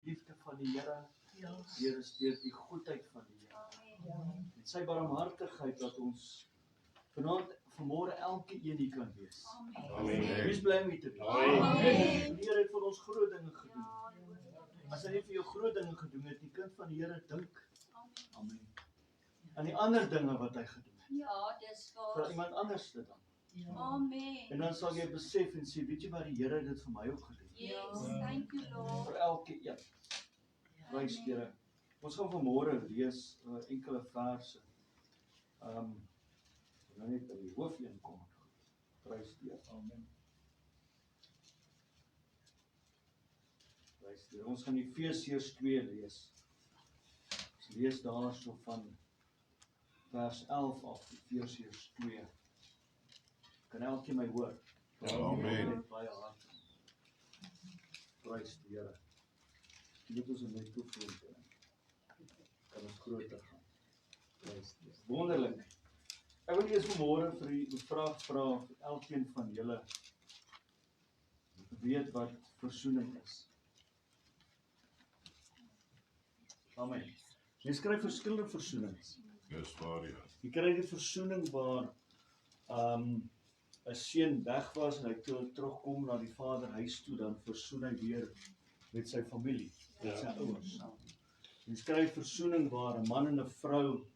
liefde van die Here. Here is deur die goedheid van die Here. En sy barmhartigheid dat ons vanmôre elke een hier kan wees. Wees bly om hier te wees. Die Here het vir ons groot dinge gedoen. As hy nie vir jou groot dinge gedoen het, die kind van die Here dink. Amen. En die ander dinge wat hy gedoen het. Ja, dis waar. Vir iemand anders te dan. Amen. En dan sal jy besef en sê, weet jy wat, die Here het dit vir my ook gedoen. Yes, thank you Lord. Vir elke een. Prys die Here. Ons gaan vanmôre lees enkele verse. Nou net by die hoof een kom. Prys die Here. Amen. Prys die Here. Ons gaan Efesiërs 2 lees. Ons lees daarso van vers 11 af, Efesiërs 2. Kan elkeen my hoor? Amen. Baie hard. Prys die Here. Moet ons net toevoeg. Kan ons groter gaan. Prys die Here. Wonderlik. Ek wil eers vanmôre vir u 'n vraag vra vir elkeen van julle weet wat versoening is. Amen. Jy skryf verskillende versoenings. Dis waar, ja. Jy kry die versoening waar 'n seun weg was en hy terugkom na die vader huis toe, dan versoen hy weer met sy familie, met sy ouers. Jy skryf versoening waar 'n man en 'n vrou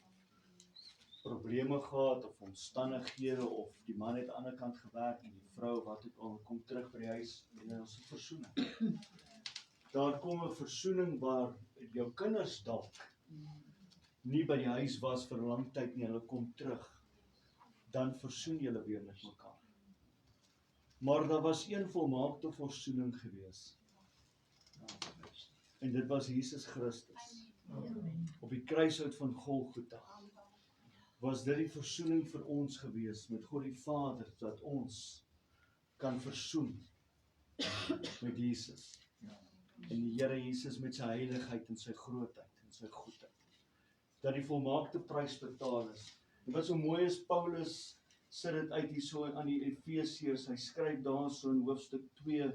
probleme gehad of omstandighede of die man het aan die ander kant gewerk en die vrou wat ook al kom terug by die huis en ons het versoening. Daar kom 'n versoening waar jou kinders dalk nie by die huis was vir 'n lang tyd nie, hulle kom terug, dan versoen julle weer met mekaar. Maar daar was een volmaakte versoening gewees. En dit was Jesus Christus. Op die kruishout van Golgotha was dit die versoening vir ons gewees met God die Vader, dat ons kan versoen met Jesus. En die Here Jesus met sy heiligheid en sy grootheid en sy goedheid. Dat die volmaakte prys betaal is. En wat so mooi is, Paulus sit dit uit hierso aan die Efesiërs. Hy skryf daarso in hoofstuk 2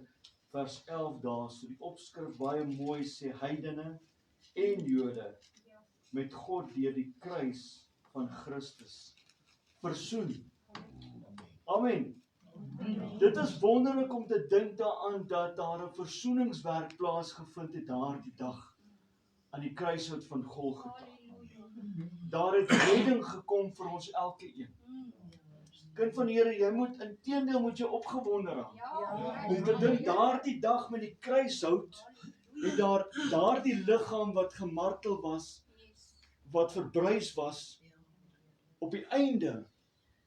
vers 11 daarso. Die opskrif baie mooi sê heidene en Jode met God deur die kruis van Christus versoen. Amen. Dit is wonderlik om te dink daaraan dat daar 'n versoeningswerk plaasgevind het daardie dag aan die kruishout van Golgotha. Daar het redding gekom vir ons elke een. Kind van die Here, jy moet inteendeel moet jy opgewonde raak. Om te dink daardie dag met die kruishout het daardie liggaam wat gemartel was, wat verbruis was, op die einde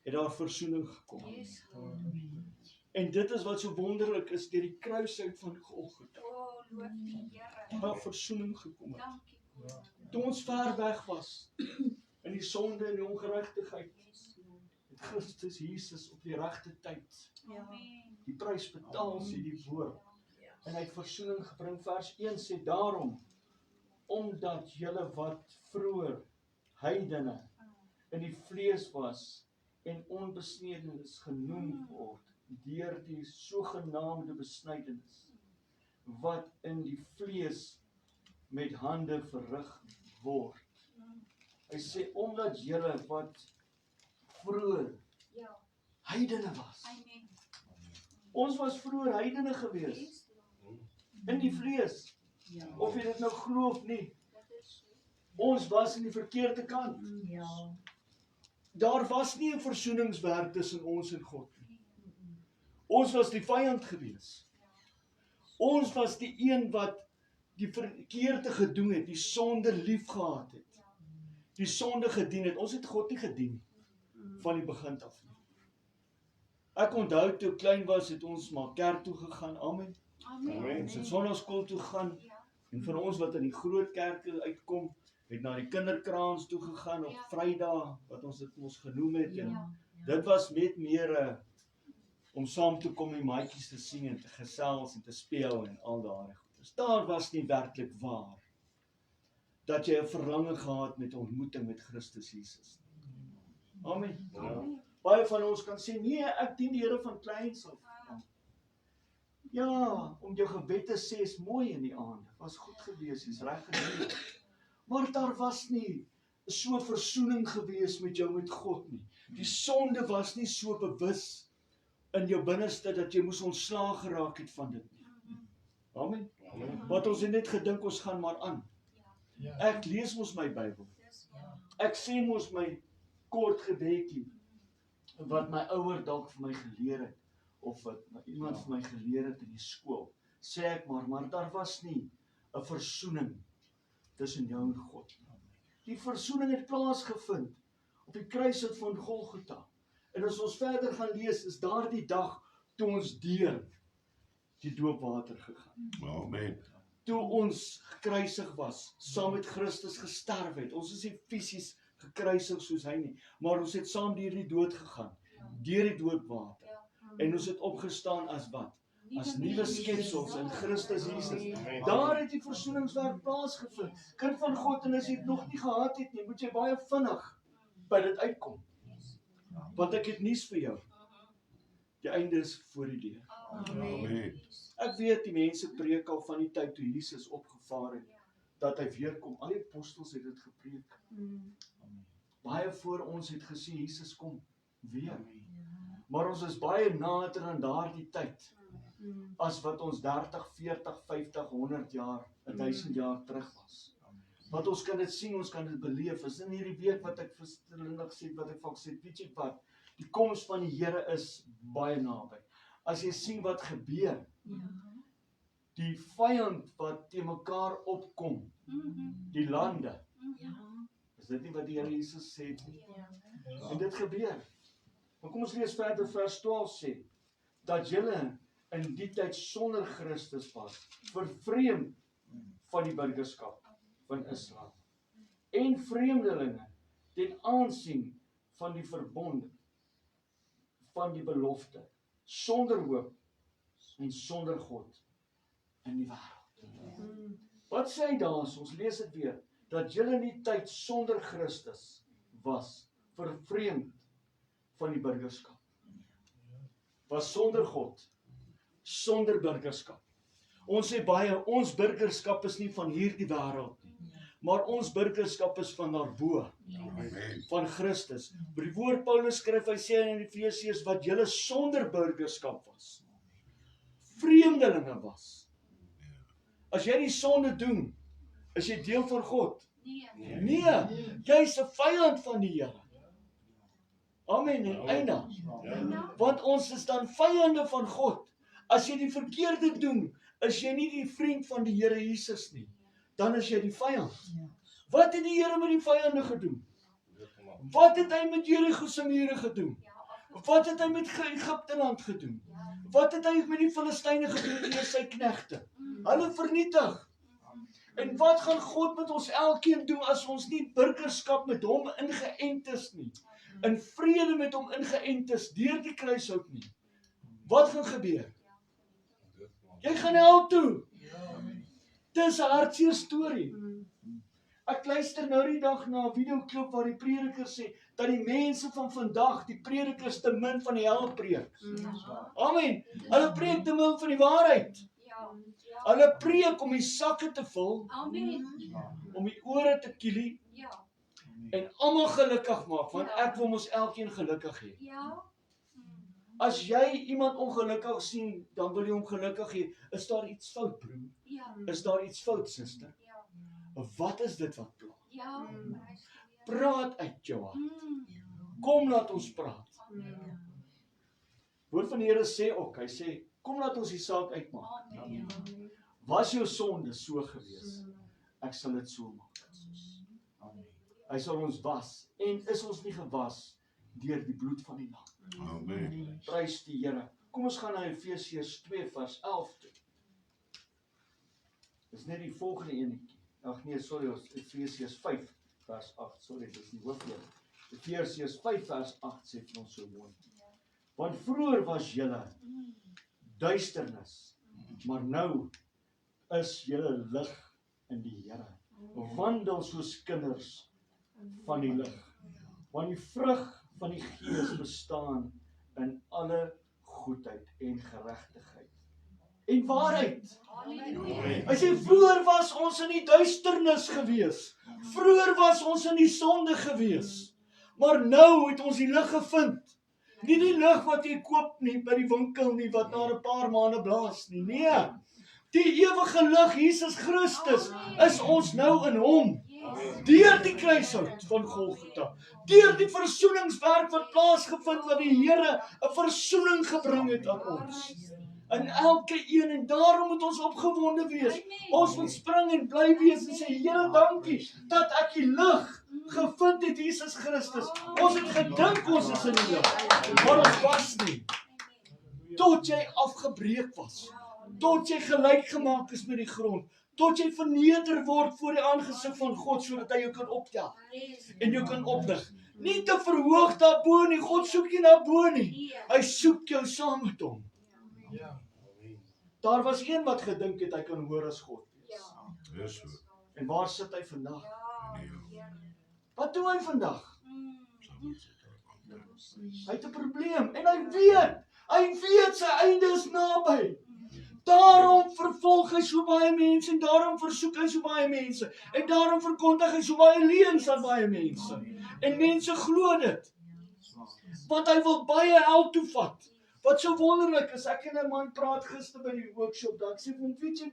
het daar versoening gekom. En dit is wat so wonderlik is, deur die kruishout van Golgotha. Daar versoening gekom het. Toe ons ver weg was, in die sonde en die ongeregtigheid, het Christus Jesus op die regte tyd die prys betaal, sê die woord. En hy het versoening gebring. Vers 1 sê daarom, omdat julle wat vroeër heidene in die vlees was en onbesnedenis genoem word deur die sogenaamde besnydenis wat in die vlees met hande verrig word. Hy sê omdat julle wat vroeër heidene was. Ons was vroeër heidene gewees in die vlees. Of jy dit nou glo of nie. Ons was in die verkeerde kant. Daar was nie 'n versoeningswerk tussen ons en God nie. Ons was die vyand gewees. Ons was die een wat die verkeerde gedoen het, die sonde lief gehad het. Die sonde gedien het. Ons het God nie gedien van die begin af nie. Ek onthou toe klein was, het ons maar kerk toe gegaan. Amen. Ons het sonnaarskool toe gaan. En vir ons wat in die groot kerke uitkom, het na die kinderkraans toe gegaan op Vrydag, wat ons dit ons genoem het. En dit was met meer om saam te kom die maatjies te sien en te gesels en te speel en al daardie goedes. Daar was nie werklik waar dat jy 'n verlange gehad met ontmoeting met Christus Jesus. Amen. Baie van ons kan sê, nee, ek dien die Here van kleins af. Ja, om jou gebed te sê is mooi in die aande. Was goed gewees, is reg gedoen. Maar daar was nie so versoening gewees met jou met God nie. Die sonde was nie so bewus in jou binneste dat jy moes ontslaag geraak het van dit nie. Amen. Want ons het net gedink ons gaan maar aan. Ek lees mos my Bybel. Ek sê mos my kort gebedjie wat my ouer dalk vir my geleer het of wat iemand vir my geleer het in die skool. Sê ek maar daar was nie 'n versoening tussen jou en God. Die versoening het plaasgevind op die kruishout van Golgotha. En as ons verder gaan lees, is daardie dag toe ons deur die doopwater gegaan. Amen. Toe ons gekruisig was, saam met Christus gesterf het. Ons is nie fisies gekruisig soos hy nie, maar ons het saam deur die dood gegaan, deur die doopwater. En ons het opgestaan as wat? As nuwe skepsels in Christus Jesus. Daar het die versoeningswerk plaasgevind. Kind van God, en as jy dit nog nie gehad het nie, moet jy baie vinnig by dit uitkom. Want ek het nuus vir jou. Die einde is voor die deur. Amen. Ek weet die mense preek al van die tyd toe Jesus opgevaar het, dat hy weer kom. Al die apostels het dit gepreek. Baie voor ons het gesê Jesus kom weer. Maar ons is baie nader aan daardie tyd as wat ons 30, 40, 50, 100 jaar, 1000 jaar terug was. Want ons kan dit sien, ons kan dit beleef. Is in hierdie week wat ek verstellendig sê, wat ek sê, weet jy wat? Die koms van die Here is baie naby. As jy sien wat gebeur, die vyand wat teen mekaar opkom, die lande, is dit nie wat die Here Jesus sê nie? En dit gebeur. Maar kom ons lees verder, vers 12 sê, dat julle in die tyd sonder Christus was, vervreemd van die burgerskap van Israel, en vreemdelinge ten aansien van die verbond, van die belofte, sonder hoop en sonder God in die wêreld. Wat sê hy daar? Ons lees dit weer, dat julle in die tyd sonder Christus was, vervreemd van die burgerskap. Was sonder God, sonder burgerskap. Ons sê baie, ons burgerskap is nie van hierdie wêreld nie, maar ons burgerskap is van daarbo, van Christus. By die woord Paulus skryf, hy sê in Efesiërs, wat julle sonder burgerskap was, vreemdelinge was. As jy die sonde doen, is jy deel van God? Nee, jy is 'n vyand van die Here. Amen en einde. Want ons is dan vyande van God. As jy die verkeerde doen, is jy nie die vriend van die Here Jesus nie. Dan is jy die vyand. Wat het die Here met die vyande gedoen? Wat het hy met Jerigo se mure gedoen? Wat het hy met Egipte land gedoen? Wat het hy met die Filistyne gedoen deur sy knegte? Hulle vernietig. En wat gaan God met ons elkeen doen as ons nie burgerskap met hom ingeënt is nie? In vrede met hom ingeënt is deur die kruishout nie? Wat gaan gebeur? Jy gaan hel toe. Dis 'n hartseer storie. Ek luister nou die dag na 'n videoklip waar die prediker sê dat die mense van vandag, die predikers te min van die hel preek. Amen. Hulle preek te min van die waarheid. Hulle preek om die sakke te vul, om die ore te kielie en almal gelukkig maak, want ek wil mos elkeen gelukkig hê. As jy iemand ongelukkig sien, dan wil jy hom gelukkig hê. Is daar iets fout, broer? Is daar iets fout, suster? Wat is dit wat pla? Praat uit jou hart. Kom laat ons praat. Woord van die Here sê ook, hy sê, kom laat ons die saak uitmaak. Was jou sonde so gewees? Ek sal dit so maak. Hy sal ons was, en is ons nie gewas deur die bloed van die lam. Amen. Prys die Here. Kom ons gaan na Efesiërs 2 vers 11 toe. Dis net die volgende enetjie. Ag nee, sorry, Efesiërs 5 vers 8. Sorry, dis die hoofdeel. Efesiërs 5 vers 8 sê vir ons so mooi. Want vroeër was julle duisternis, maar nou is julle lig in die Here. Wandel soos kinders van die lig. Want die vrug van die Gees bestaan in alle goedheid en geregtigheid en waarheid. Halleluja. Hy sê, vroeër was ons in die duisternis gewees. Vroeër was ons in die sonde gewees. Maar nou het ons die lig gevind. Nie die lig wat jy koop nie by die winkel nie, wat na 'n paar maande blaas nie. Nee. Die ewige lig, Jesus Christus, is ons nou in hom. Deur die kruishout van Golgotha. Deur die versoeningswerk wat plaasgevind wat die Here 'n versoening gebring het aan ons. In elke een, en daarom moet ons opgewonde wees. Ons moet spring en bly wees en sê, Here, dankie dat ek die lig gevind het, Jesus Christus. Ons het gedink ons is in die lig, maar ons was nie. Tot jy afgebreek was. Tot jy gelyk gemaak is met die grond. Tot jy verneder word voor die aangesig van God, sodat hy jou kan optel en jou kan oplig. Nie te verhoog daarbo nie, God soek jy na bo nie. Hy soek jou saam met hom. Daar was een wat gedink het, hy kan hoor as God wees. En waar sit hy vandag? Wat doen hy vandag? Hy het 'n probleem, en hy weet sy einde is naby. Daarom vervolg hy so baie mense, en daarom versoek hy so baie mense, en daarom verkondig hy so baie leuns aan baie mense. En mense glo dit, want hy wil baie hel toe vat. Wat so wonderlik is, ek en 'n man praat gister by die workshop, dan sê ek, weet jy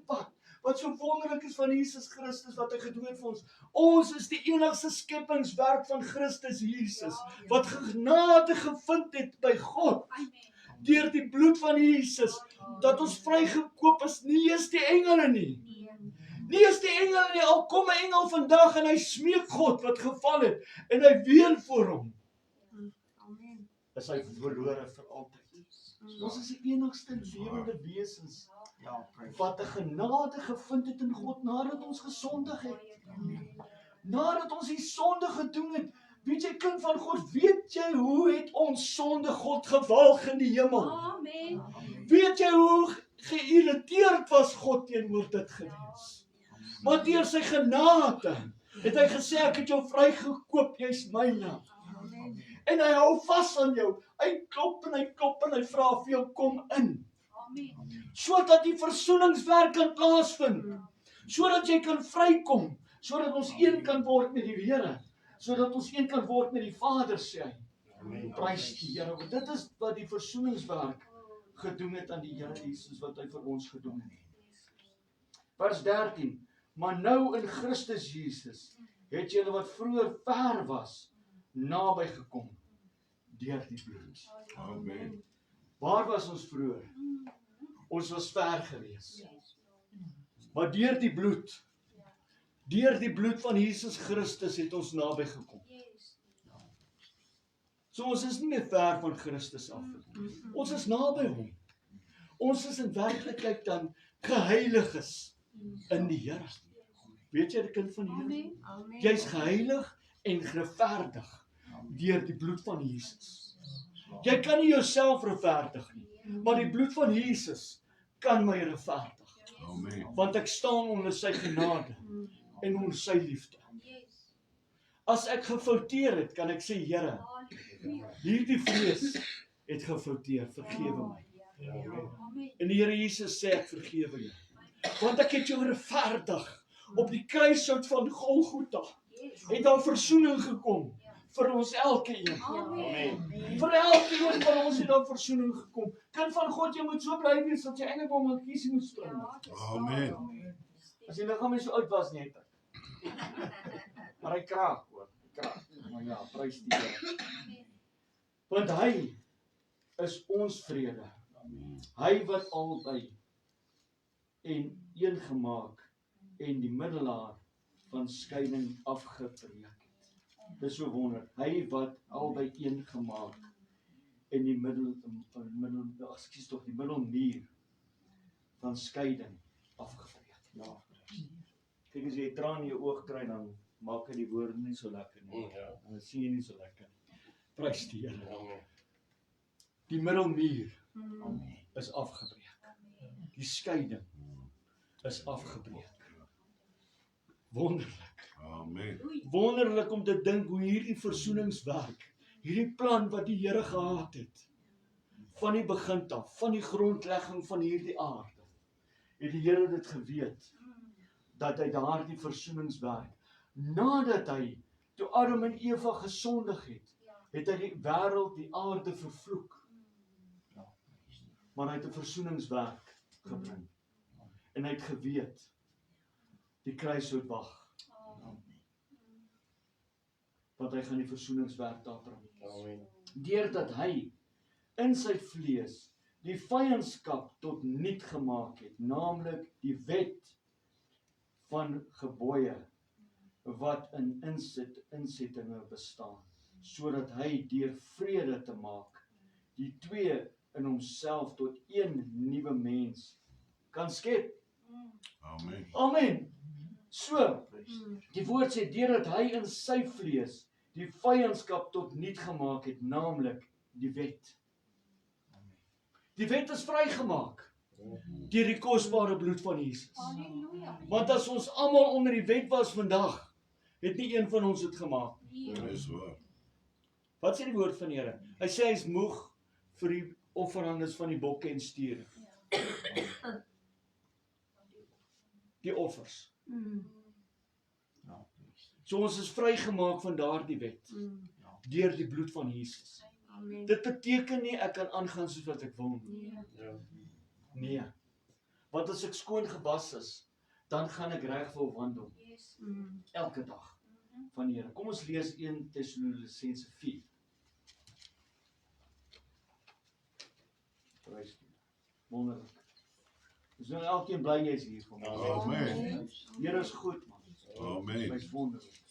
wat so wonderlik is van Jesus Christus, wat hy gedoen het vir ons. Ons is die enigste skepingswerk van Christus Jesus, wat genade gevind het by God, deur die bloed van Jesus, dat ons vrygekoop is, nie eens die engele nie. Nie eens die engele nie, al kom 'n engel vandag en hy smeek God wat geval het, en hy ween voor hom, is hy verlore vir altyd. Ons is die enigste lewende wesens wat 'n genade gevind het in God nadat ons gesondig het. Nadat ons die sonde gedoen het. Weet jy, kind van God, weet jy hoe het ons sonde God gewalg in die hemel? Amen. Weet jy hoe geïrriteerd was God teenoor dit gewees? Maar deur sy genade het hy gesê, ek het jou vrygekoop, jy's myne. En hy hou vas aan jou. Hy klop en hy vra vir jou, kom in. Sodat die versoeningswerk kan plaasvind. Sodat jy kan vrykom. Sodat ons een kan word met die Here. Sodat ons een kan word met die Vader, sê hy. Prys die Here. Want dit is wat die versoeningswerk gedoen het aan die Here Jesus, wat hy vir ons gedoen het. Vers 13. Maar nou in Christus Jesus het julle wat vroeër ver was, naby gekom deur die bloed. Amen. Waar was ons vroeër? Ons was ver gewees. Maar deur die bloed van Jesus Christus het ons naby gekom. So ons is nie meer ver van Christus af. Ons is naby hom. Ons is in werklikheid dan geheiliges in die Here. Weet jy, die kind van die Here? Jy's geheilig en geregverdig deur die bloed van Jesus. Jy kan nie jouself regverdig nie, maar die bloed van Jesus kan my regverdig. Amen. Want ek staan onder sy genade en onder sy liefde. As ek gefouteer het, kan ek sê, Here, hierdie vlees het gefouteer, vergewe my. En die Here Jesus sê, ek vergewe jou. Want ek het jou regverdig op die kruishout van Golgotha. Het daar versoening gekom vir ons elke een. Vir elke een van ons het daar versoening gekom. Kind van God, jy moet so bly wees dat jy eintlik om 'n kiesie moet spring. Amen. As jy liggaam nie so oud was nie, het ek. Maar hy kraag, hoor. Kraag. Maar ja, prys die Here. Want hy is ons vrede. Hy wat albei en een gemaak en die middelaar van skeiding afgebreek het. Dis so wonder. Hy wat albei een gemaak en die middelmuur van skeiding afgebreek. Ja. Kyk, as jy 'n traan in jou oog kry, dan maak dit die woorde nie so lekker nie. Dan sien jy nie so lekker. Prys die Here. Die middelmuur is afgebreek. Die skeiding is afgebreek. Wonderlik. Amen. Wonderlik om te dink hoe hierdie versoeningswerk, hierdie plan wat die Here gehad het, van die begin af, van die grondlegging van hierdie aarde, het die Here dit geweet, dat hy daardie versoeningswerk, nadat hy, toe Adam en Eva gesondig het hy die wêreld, die aarde vervloek. Maar hy het 'n versoeningswerk gebring. En hy het geweet, die kruis moet wag. Want hy gaan die versoeningswerk daar bring. Deurdat hy in sy vlees die vyandskap tot niet gemaak het, naamlik die wet van gebooie wat in insettinge bestaan, sodat hy deur vrede te maak, die twee in homself tot een nuwe mens kan skep. Amen. Amen. So, die woord sê, deurdat hy in sy vlees die vyandskap tot niet gemaak het, naamlik die wet. Die wet is vrygemaak deur die kosbare bloed van Jesus. Halleluja. Want as ons almal onder die wet was vandag, het nie een van ons dit gemaak nie. Dis waar. Wat sê die woord van die Here? Hy sê hy is moeg vir die offerandes van die bokke en stiere. Die offers. So ons is vrygemaak van daardie wet, deur die bloed van Jesus. Dit beteken nie ek kan aangaan soos wat ek wil nie. Nee. Want as ek skoon gebas is, dan gaan ek reg wil wandel. Elke dag van die Here. Kom ons lees 1 Tessalonisense 4. Prys die. Wonderlik. Dis nou elkeen bly jy is hier van ons. Amen. Here is goed, man. Amen. Hy's wonderlik.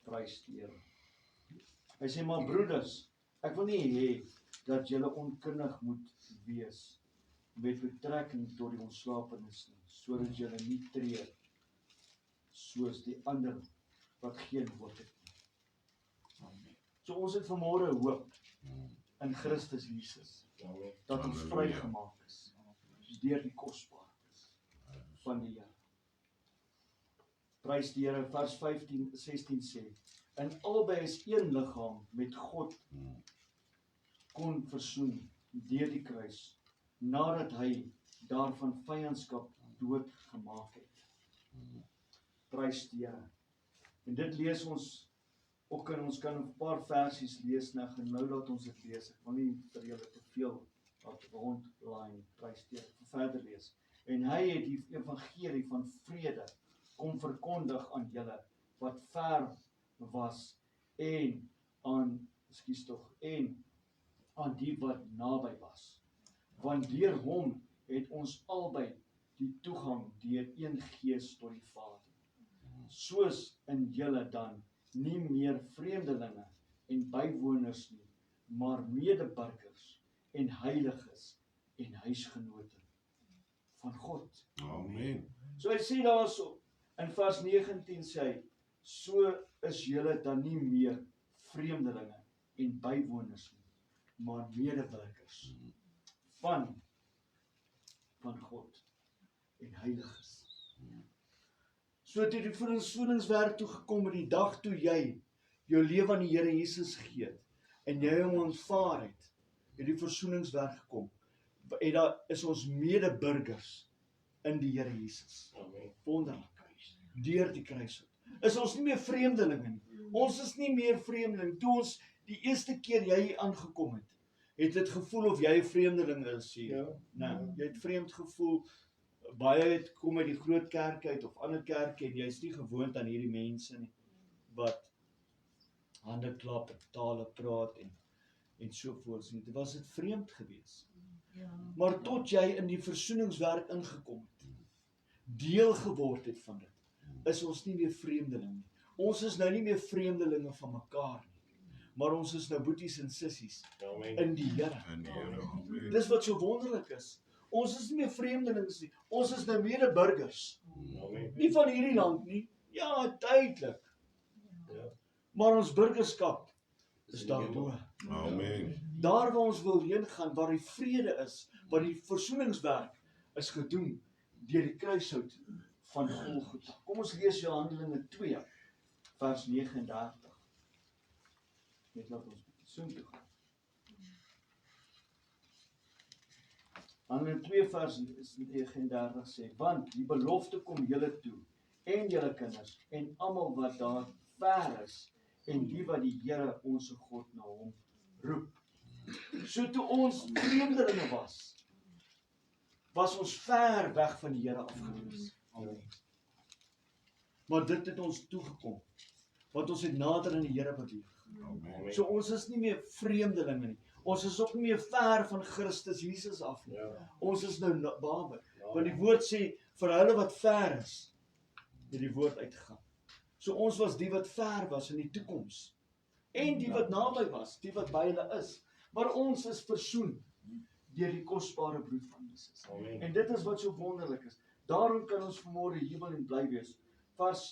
Prys die Here. Hy sê, maar broeders, ek wil nie hê dat julle onkundig moet wees met betrekking tot die ontslapenis nie, sodat julle nie tree soos die ander wat geen hoop het nie. So ons het vanmôre hoop in Christus Jesus, dat ons vrygemaak is deur die kosbaarheid van die Here. Prys die Here. Vers 16 sê, en albei is een liggaam met God kon versoen deur die kruis, nadat hy daarvan vyandskap dood gemaak het. Prys die Here. En dit lees ons ook in, ons kan 'n paar versies lees, nou laat ons dit lees. Ek wil nie vir julle te veel rondlaai, prys die Here, verder lees. En hy het die evangelie van vrede kom verkondig aan julle wat ver was en aan die wat naby was. Want deur hom het ons albei die toegang deur een gees tot die Vader. Soos in julle dan nie meer vreemdelinge en bywoners nie, maar medeburgers en heiliges en huisgenote van God. Amen. So hy sê daarso, in vers 19 sê hy, so is julle dan nie meer vreemdelinge en bywoners nie, maar medeburgers van God en heiliges. So het die versoeningswerk toe gekom in die dag toe jy jou lewe aan die Here Jesus gegee het en jy hom aanvaar het die versoeningswerk gekom. En daar is ons medeburgers in die Here Jesus. Wonderlik. Deur die kruis. Is ons nie meer vreemdelinge nie. Ons is nie meer vreemdeling. Toe ons die eerste keer jy hier aangekom het dit gevoel of jy 'n vreemdeling is hier. Nou, jy het vreemd gevoel. Baie het kom uit die groot kerk uit of ander kerke en jy is nie gewoond aan hierdie mense nie wat hande klap en tale praat en sovoorts nie. Dit was dit vreemd geweest. Maar tot jy in die versoeningswerk ingekom het, deel geword het van dit, is ons nie meer vreemdeling nie. Ons is nou nie meer vreemdelinge van mekaar nie, maar ons is nou boeties en sissies in die Here. In die Here. Amen. Dis wat so wonderlik is. Ons is nie meer vreemdelings nie. Ons is nou medeburgers. Nie van hierdie land nie. Ja, tydelik. Maar ons burgerskap is daarbo. Amen. Daar waar ons wil heen gaan, waar die vrede is, waar die versoeningswerk is gedoen deur die kruishout van Golgotha. Kom ons lees Handelinge 2 vers 39. Net laat ons soontoe gaan. Handelinge 2 vers 39 sê, want die belofte kom julle toe, en julle kinders, en almal wat daar ver is, en die wat die Here onse God na hom roep. So toe ons vreemdelinge was ons ver weg van die Here afgewees. Maar dit het ons toegekom, want ons het nader aan die Here beweeg. Amen. So ons is nie meer vreemdelinge nie. Ons is ook nie meer ver van Christus Jesus af nie. Ons is nou naby. Want die woord sê, vir hulle wat ver is, het die woord uitgegaan. So ons was die wat ver was in die toekoms. En die wat naby was, die wat by hulle is. Maar ons is versoen deur die kosbare bloed van Jesus. En dit is wat so wonderlik is. Daarom kan ons vanmôre jubel en bly wees. Vers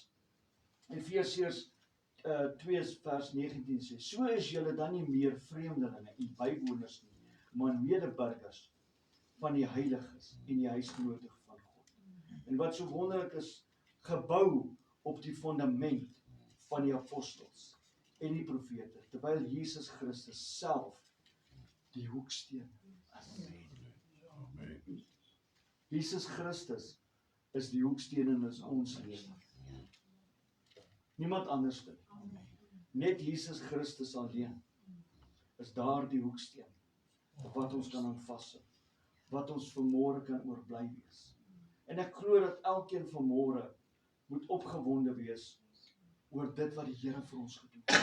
Efesiërs 2 vers 19 sê, so is julle dan nie meer vreemdelinge en bywoners nie, maar medeburgers van die heiliges en die huisgenote van God. En wat so wonderlik is, gebou op die fundament van die apostels en die profete, terwyl Jesus Christus self die hoeksteen is. Amen. Jesus Christus is die hoeksteen in ons lewe. Niemand anders dit. Net Jesus Christus alleen is daar die hoeksteen op wat ons kan aanvashou, wat ons vanmôre kan oorbly wees. En ek glo dat elkeen vanmôre moet opgewonde wees oor dit wat die Here vir ons gedoen het.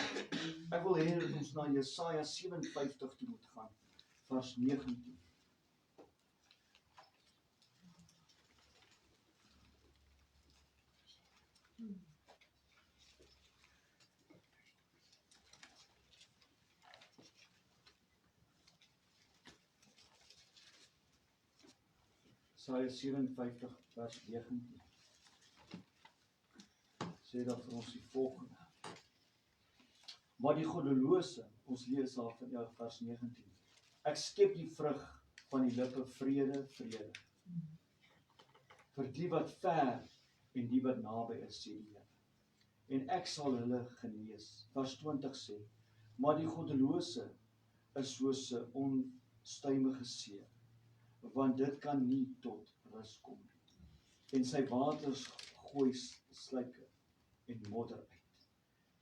Ek wil hê dat ons na Jesaja 57 toe moet gaan, vers 19. Jesaja 57 vers 19 sê dan vir ons die volgende. Maar die goddelose, ons lees daar van vers 19. Ek skep die vrug van die lippe vrede, vrede. Vir die wat ver en die wat naby is, sê die Here. En ek sal hulle genees. Vers 20 sê, maar die goddelose is soos 'n onstuimige see, want dit kan nie tot rus kom nie. En sy waters gooi sluike en modder uit.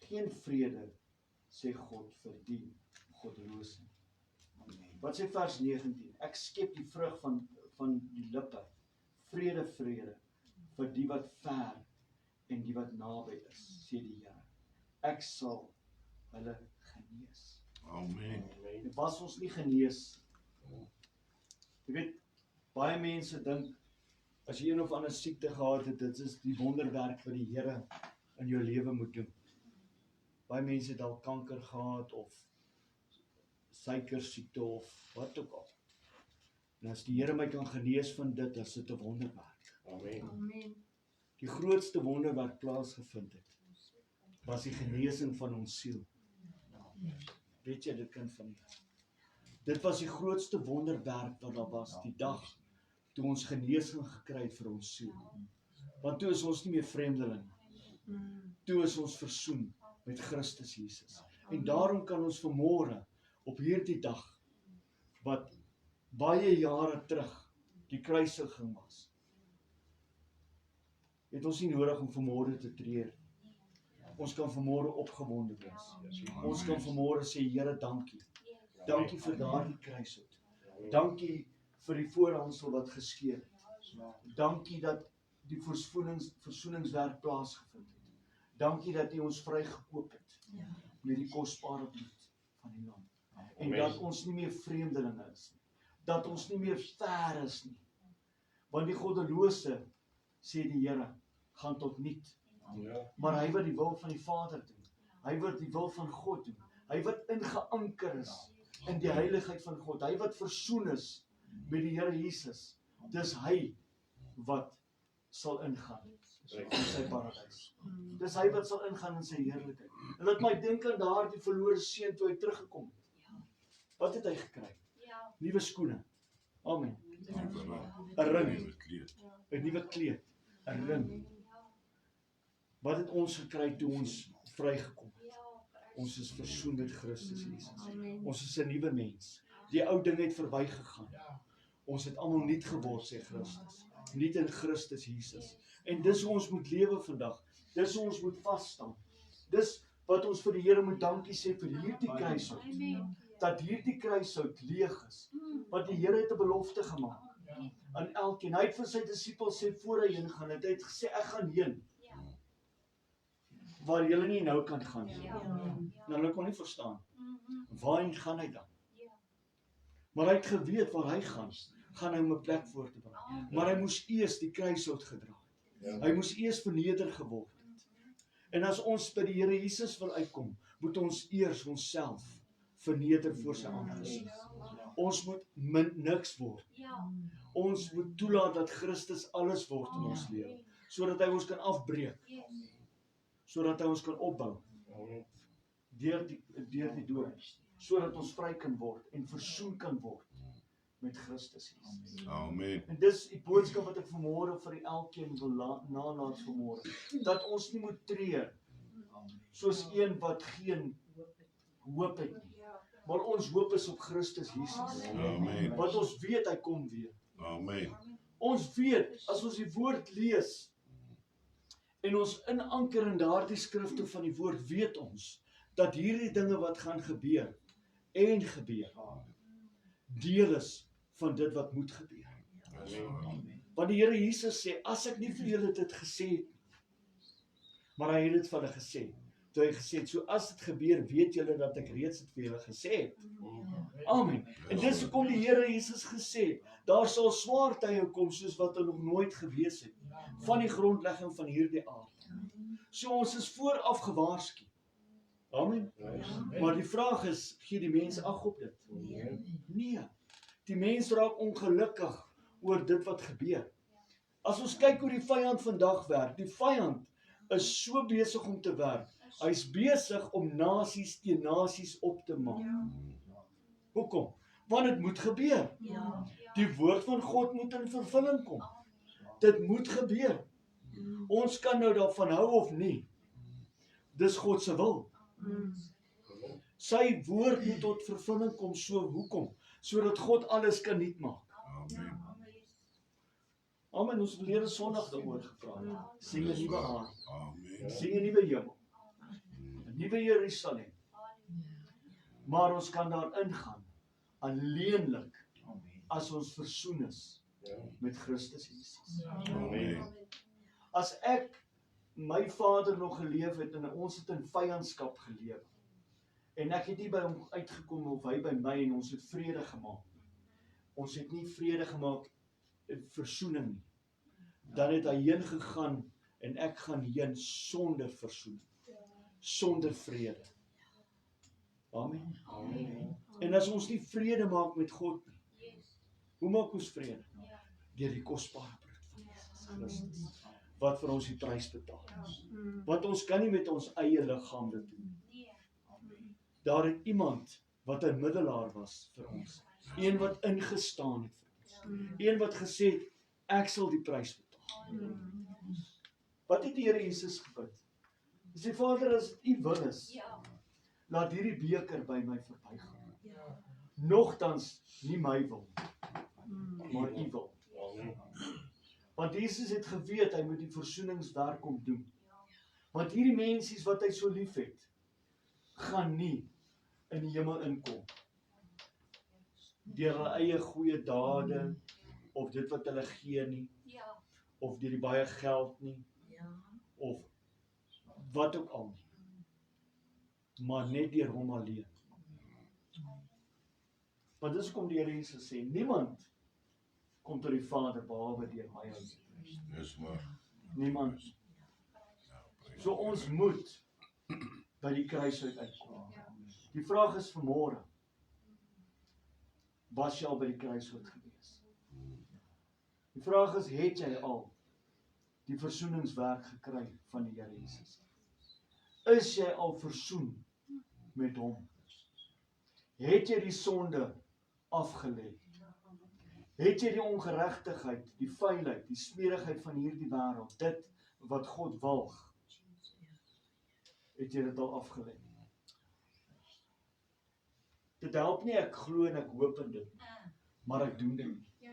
Geen vrede, sê God, vir die goddelose. Wat sê vers 19? Ek skep die vrug van die lippe, vrede, vrede, vir die wat ver en die wat naby is, sê die Here. Ek sal hulle genees. Amen. En was ons nie genees? Jy weet, baie mense dink, as jy een of ander siekte gehad het, dit is die wonderwerk wat die Here in jou lewe moet doen. Baie mense het al kanker gehad, of suikersiekte, of wat ook al. En as die Here my kan genees van dit, is dit 'n wonderwerk. Amen. Die grootste wonderwerk plaasgevind het, was die genesing van ons siel. Weet jy dit, kind van die Here? Dit was die grootste wonderwerk wat daar was, die dag toe ons genesing gekry het vir ons siel. Want toe is ons nie meer vreemdelinge. Toe is ons versoen met Christus Jesus. En daarom kan ons vanmôre, op hierdie dag, wat baie jare terug die kruisiging was, het ons nie nodig om vanmôre te treur. Ons kan vanmôre opgewonde wees. Ons kan vanmôre sê, Here, dankie. Dankie vir daardie kruishout. Dankie vir die voorhangsel wat geskeur het. Dankie dat die versoeningswerk plaasgevind het. Dankie dat U ons vrygekoop het met die kosbare bloed van die Lam. En dat ons nie meer vreemdelinge is nie. Dat ons nie meer ver is nie. Want die goddelose, sê die Here, gaan tot niet. Maar hy wat die wil van die Vader doen, hy wat die wil van God doen, hy wat ingeanker is in die heiligheid van God, hy wat versoen is met die Here Jesus, dis hy wat sal ingaan in sy paradys. Dis hy wat sal ingaan in sy heerlikheid. En laat my dink aan daardie verlore seun toe hy teruggekom het. Wat het hy gekry? Nuwe skoene. Amen. 'n ring, 'n nuwe kleed, 'n ring. Wat het ons gekry toe ons vrygekom het? Ons is versoen met Christus Jesus. Ons is 'n nuwe mens. Die ou ding het verbygegaan. Ons het almal nuut geword, sê Christus. Nuut in Christus Jesus. En dis hoe ons moet lewe vandag. Dis hoe ons moet vas staan. Dis wat ons vir die Here moet dankie sê vir hierdie kruishout. Amen. Dat hierdie kruishout leeg is. Want die Here het 'n belofte gemaak aan elkeen. Hy het vir sy disippels sê voor hy heen gaan, het hy het gesê ek gaan heen Ja. waar julle nie nou kan gaan nie. Ja. Nou hulle kon nie verstaan. Mhm. Waarheen gaan hy dan? Ja. Maar hy het geweet waar hy gaan hy om 'n plek voor te berei. Amen. Maar hy moes eers die kruishout gedra het. Ja. Hy moes eers verneder geword het. En as ons by die Here Jesus wil uitkom, moet ons eers onsself verneder voor sy aangesig. Ons moet niks word. Ja. Ons moet toelaat dat Christus alles word in ons lewe, sodat hy ons kan afbreek, Yes. sodat hy ons kan opbou deur die doop, sodat ons vry kan word en versoen kan word met Christus Jesus. Amen. En dis die boodskap wat ek vanmôre vir elkeen wil nalaat vanmôre, dat ons nie moet treur soos een wat geen hoop het nie. Maar ons hoop is op Christus Jesus. Amen. Want ons weet hy kom weer. Amen. Ons weet, as ons die woord lees en ons inanker in daardie skrifte van die woord, weet ons dat hierdie dinge wat gaan gebeur en gebeur, deel is van dit wat moet gebeur. Want die Here Jesus sê, as ek nie vir julle dit gesê het, maar hy het dit vir hulle gesê, toe hy gesê het, so as dit gebeur, weet julle dat ek reeds dit vir julle gesê het. Amen. En dis hoekom die Here Jesus gesê, daar sal swaar tye kom soos wat er nog nooit gewees het, van die grondlegging van hierdie aarde. So ons is vooraf gewaarsku. Amen. Maar die vraag is, gee die mens ag op dit? Nee. Die mens raak ongelukkig oor dit wat gebeur. As ons kyk hoe die vyand vandag werk, die vyand is so besig om te werk. Hy's besig om nasies teen nasies op te maak. Hoekom? Want dit moet gebeur. Die woord van God moet in vervulling kom. Dit moet gebeur. Ons kan nou daarvan hou of nie. Dis God se wil. Sy woord moet tot vervulling kom. So hoekom? Sodat God alles kan nuut maak. Amen. Amen. Ons verlede Sondag daaroor gepraat. Sien 'n nuwe aarde. Amen. Sien 'n nuwe hemel. 'n Nuwe Jerusalem. Maar ons kan daarin gaan alleenlik as ons versoen is met Christus Jesus. Amen. As ek my vader nog geleef het en ons het in vyandskap geleef en ek het nie by hom uitgekom of hy by my en ons het vrede gemaak. Ons het nie vrede gemaak in versoening nie. Dan het hy heen gegaan en ek gaan heen sonder versoening. Sonder vrede. Amen. Amen. En as ons nie vrede maak met God nie, hoe maak ons vrede? Deur die kosbare bloed van Jesus Christus, wat vir ons die prys betaal het. Want ons kan nie met ons eie liggaam dit doen. Daar het iemand wat 'n middelaar was vir ons. Een wat ingestaan het vir ons. Een wat gesê het, ek sal die prys betaal. Wat het die Here Jesus gebid? Hy sê, Vader, as dit U wil is, laat hierdie beker by my verbygaan. Nogtans nie my wil, maar U wil. Want Jesus het geweet hy moet die versoeningswerk kom doen. Want hierdie mensies wat hy so lief het, gaan nie in die hemel inkom deur hulle eie goeie dade of dit wat hulle gee nie, of deur die baie geld nie, of wat ook al nie, maar net deur hom alleen. Want dis hoekom die Here Jesus sê, niemand kom tot die Vader behalwe deur my. Dis waar. Niemand. So ons moet by die kruis uitkom. Die vraag is vanmôre, was jy al by die kruis gewees? Die vraag is, het jy al die versoeningswerk gekry van die Here Jesus? Is jy al versoen met hom? Het jy die sonde afgelê? Het jy die ongeregtigheid, die vuilheid, die smerigheid van hierdie wêreld, dit wat God walg, het jy dit al afgelê? Dit help nie ek glo en ek hoop in dit, maar ek doen dit nie.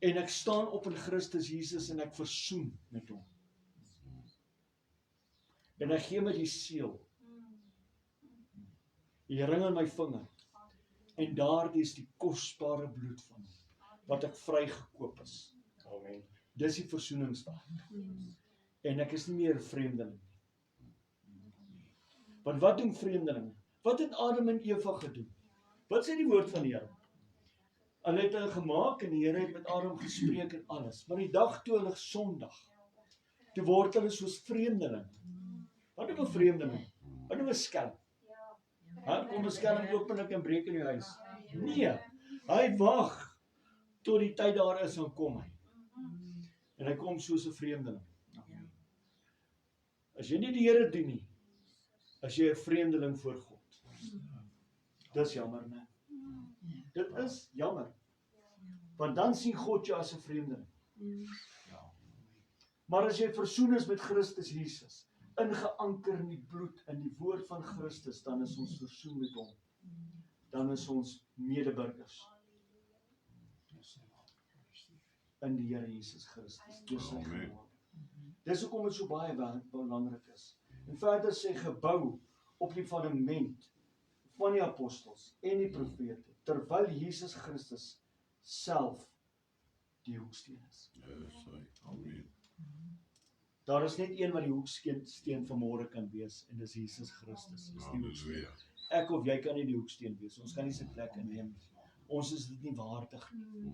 En ek staan op in Christus Jesus en ek versoen met hom. En hy gee my die seël, die ring aan my vinger, en daardie is die kosbare bloed van hom, wat ek vrygekoop is. Amen. Dis die versoeningswerk. En ek is nie meer 'n vreemdeling nie. Want wat doen vreemdelinge? Wat het Adam en Eva gedoen? Wat sê die woord van die Here? Hulle het hulle gemaak en die Here het met Adam gespreek en alles. Maar die dag toe hulle sondig, toe word hulle soos vreemdelinge. Wat doen 'n vreemdeling? Wat doen 'n skelm? Kom 'n skelm openlik en breek in die huis? Nee, hy wag tot die tyd daar is en kom hy. En hy kom soos 'n vreemdeling. As jy nie die Here dien nie, as jy 'n vreemdeling voor God. Dis jammer, né? Dit is jammer. Want dan sien God jou as 'n vreemdeling. Maar as jy versoen is met Christus Jesus, ingeanker in die bloed, in die woord van Christus, dan is ons versoen met hom. Dan is ons medeburgers in die Here Jesus Christus. Dis sy genade. Dis hoekom dit so baie belangrik is. En verder sê gebou op die fundament van die apostels en die profete, terwyl Jesus Christus self die hoeksteen is. Amen. Daar is net een wat die hoeksteen vanmôre kan wees, en dis Jesus Christus. Dis die hoeksteen. Ek of jy kan nie die hoeksteen wees. Ons kan nie sy plek inneem. Ons is dit nie waardig nie.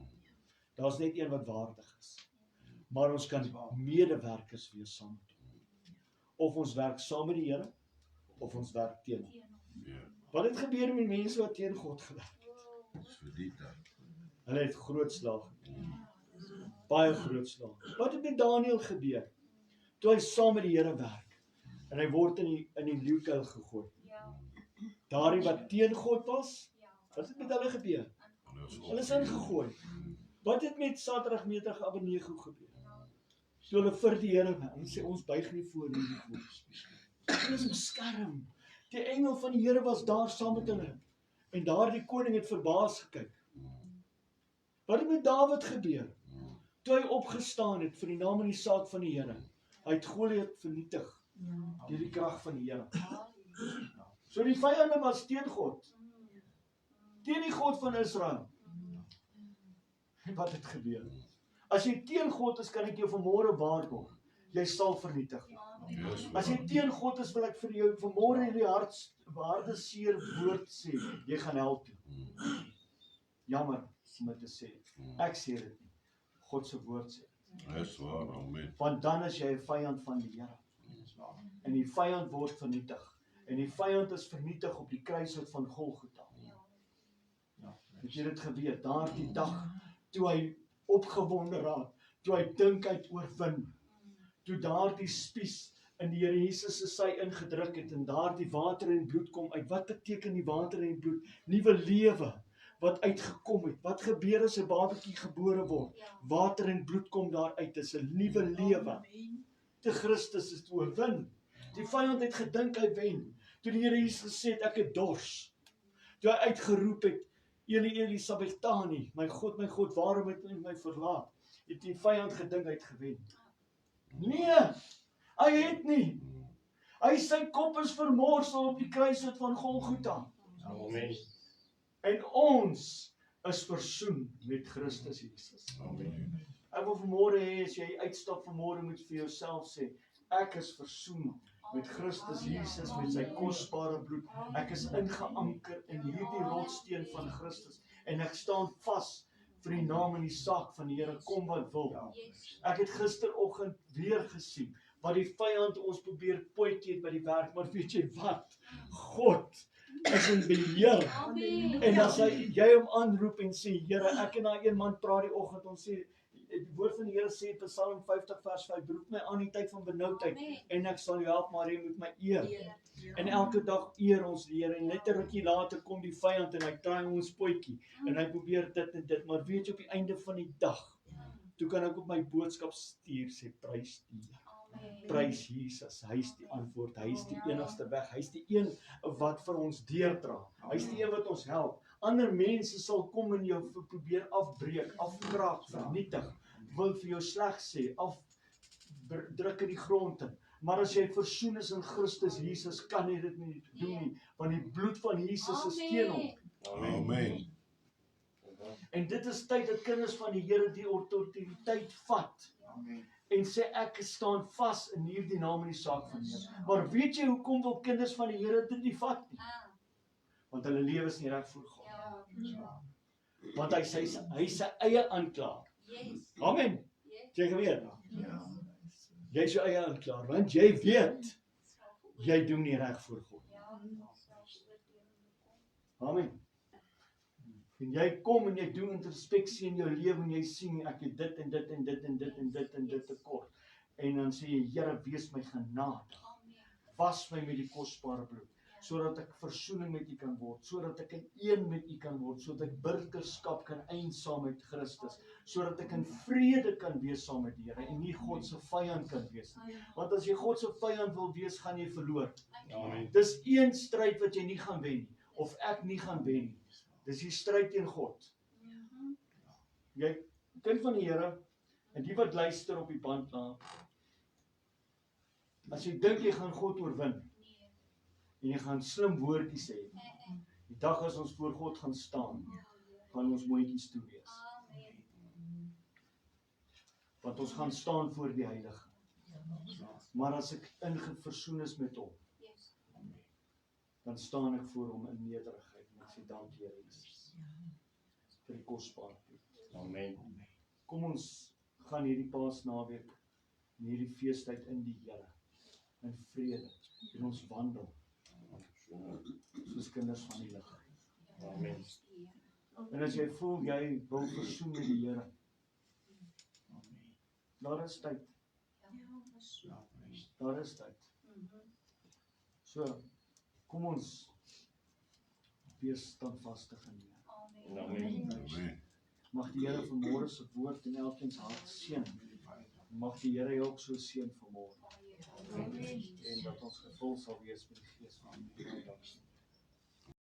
Daar's net een wat waardig is. Maar ons kan medewerkers wees saam met hom. Of ons werk saam met die Here, of ons werk teen hom. Wat het gebeur met mense wat teen God gewerk het? Hulle het groot slag gedoen. Baie groot slag. Wat het met Daniël gebeur? Toe hy saam met die Here werk, en hy word in die leeukuil gegooi. Daardie wat teen God was, wat het met hulle gebeur? Hulle is ingegooi. Wat het met Sadrag, Mesach, Abednego gebeur? So hulle vir die Here, en sê ons buig nie voor hierdie God. Hulle is beskerm. Die engel van die Here was daar saam met hulle. En daardie koning het verbaas gekyk. Wat het met Dawid gebeur? Toe hy opgestaan het vir die naam en die saak van die Here. Hy het Goliat vernietig deur die krag van die Here. So die vyande was teen God. Teen die God van Israel. En wat het gebeur? As jy teen God is, kan ek jou vanmôre waarborg. Jy sal vernietig word. As jy teen God is, wil ek vir jou vanmôre hierdie hartseer woord sê. Jy gaan hel toe. Jammer om dit te sê. Ek sê dit nie. God se woord sê dit. Dis waar, amen. Want dan is jy 'n vyand van die Here. En die vyand word vernietig. En die vyand is vernietig op die kruishout van Golgotha. Het jy dit geweet? Daardie dag, toe hy opgewonde raak, toe hy dink hy het oorwin, toe daardie spies in die Here Jesus se sy ingedruk het en daardie water en bloed kom uit. Wat beteken die water en bloed? Nuwe lewe wat uitgekom het. Wat gebeur as 'n babatjie gebore word? Water en bloed kom daar uit. Dis 'n nuwe lewe. Te Christus is oorwin. Die vyand het gedink hy wen. Toe die Here Jesus gesê het, ek het dors. Toe hy uitgeroep het, Eli, Eli, sabachthani, my God, waarom het U my verlaat? Het die vyand gedink hy het gewen. Nee, hy het nie. Sy kop is vermorsel op die kruishout van Golgotha. Amen. En ons is versoen met Christus Jesus. Amen. Ek wil vanmôre hê, as jy uitstap vanmôre, moet vir jouself sê, ek is versoen met Christus Jesus, met sy kosbare bloed. Ek is ingeanker in hierdie rotssteen van Christus. En ek staan vas vir die naam en die saak van die Here, kom wat wil. Ek het gisteroggend weer gesien, wat die vyand ons probeer potjie het by die werk, maar weet jy wat? God is in beheer. En as jy hom aanroep en sê, Here, ek en daai een man praat die oggend, ons sê, die woord van die Here sê, Psalm 50 vers 5, roep my aan die tyd van benoudheid, en ek sal jou help, maar jy moet my eer. En elke dag eer ons die Here, en net 'n rukkie later kom die vyand, en hy draai ons potjie, en hy probeer dit en dit, maar weet jy, op die einde van die dag, toe kan ek op my boodskap stuur, sê, prys die Here. Amen. Prys Jesus, hy is die antwoord, hy is die enigste weg, hy is die een wat vir ons deurdra, hy is die een wat ons help. Ander mense sal kom en jou probeer afbreek, afkraak, vernietig, wil vir jou sleg sê, druk in die grond in. Maar as jy versoen is in Christus Jesus, kan jy dit nie doen nie, want die bloed van Jesus is teen hom. Amen. En dit is tyd dat kinders van die Here die autoriteit vat. En sê ek staan vas in hierdie naam en die saak van die Here. Maar weet jy hoekom wil kinders van die Here dit nie vat nie? Want hulle lewe is nie reg voor God. Want hy is sy eie aanklaer. Yes. Amen. Yes. Jy geweet. Jy is jou eie aanklaer, want jy weet jy doen nie reg voor God. Amen. En jy kom en jy doen introspeksie in jou lewe en jy sien ek het dit en dit en dit en dit en dit en dit tekort. En dan sê jy, Here, wees my genadig. Was my met die kosbare bloed, sodat ek versoening met U kan word, sodat ek een met U kan word, sodat ek burgerskap kan eindsaam met Christus, sodat ek in vrede kan wees saam met die Here en nie God se vyand kan wees nie. Want as jy God se vyand wil wees, gaan jy verloor. Amen. Dis een stryd wat jy nie gaan wen nie, of ek nie gaan wen nie. Dis die stryd teen God. Jy, kind van die Here, en die wat luister op die band na, as jy dink jy gaan God oorwin, en jy gaan slim woordjies sê, die dag as ons voor God gaan staan, gaan ons mooietjies toe wees. Want ons gaan staan voor die Heilige. Maar as ek ingeversoen is met hom, dan staan ek voor hom in nederigheid. En ek sê, dank Here Jesus, vir die kosbare bloed. Amen. Kom ons gaan hierdie Paasnaweek, in hierdie feestyd in die Here, in vrede, en ons wandel, soos kinders van die lig. Amen. En as jy voel, jy wil versoen met die Here, daar is tyd. Daar is tyd. So, kom ons wees standvastig in die Here. Amen. Amen. Mag die Here vanmôre se woord in elkeen se hart seën. Mag die Here jou ook so seën vanmôre. En dat ons gevul sal wees met die Gees van die Heilige Gees.